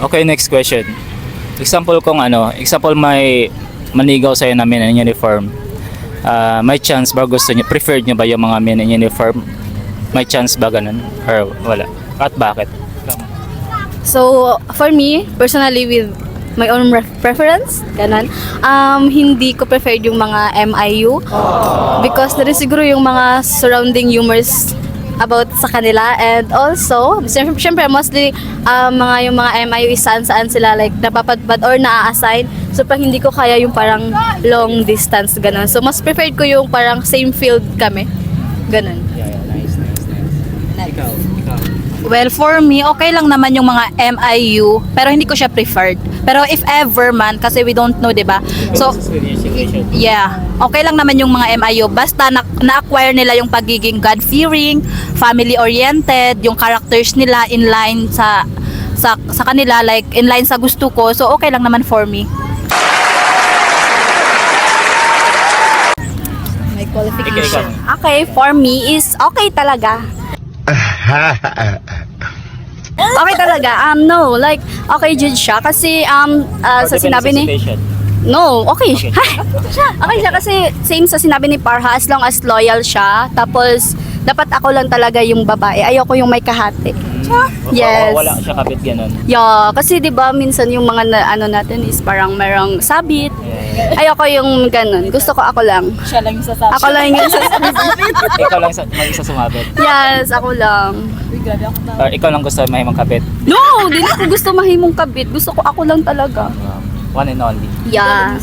Okay, next question. Example kung example may manigaw sa'yo na men in uniform. May chance ba gusto niyo, preferred niyo ba yung mga men in uniform? May chance ba ganun? Or wala? At bakit? So, for me, personally with my own preference, ganun, hindi ko preferred yung mga MIU because there is siguro yung mga surrounding humors about sa kanila, and also syempre mostly yung mga MIU is saan sila like napapadpad or naa-assign, so pag hindi ko kaya yung parang long distance ganun, so mas preferred ko yung parang same field kami ganun. Yeah, nice. Ikaw. Well, for me, okay lang naman yung mga MIU, pero hindi ko siya preferred. Pero if ever man, kasi we don't know, diba? So, yeah, okay lang naman yung mga MIU. Basta na-acquire nila yung pagiging God-fearing, family-oriented, yung characters nila in line sa kanila, like in line sa gusto ko. So, okay lang naman for me. My qualification. Okay, for me is okay talaga. Okay talaga. No, like okay jud siya kasi sa sinabi ni No, okay. Okay siya kasi same sa sinabi ni Parha, as long as loyal siya. Tapos dapat ako lang talaga yung babae. Ayoko yung may kahati. Yes. Wala siya kabit ganun. Yeah, kasi 'di ba minsan yung mga natin is parang merong sabit. Ayoko yung ganun. Gusto ko ako lang. Siya lang yung sasabi. Ako lang yung Ikaw lang mag-isa sumabit. Yes, ako lang. Or ikaw lang gusto may kabit. No, di na ako gusto mahimong kabit. Gusto ko ako lang talaga. One and only. Yeah.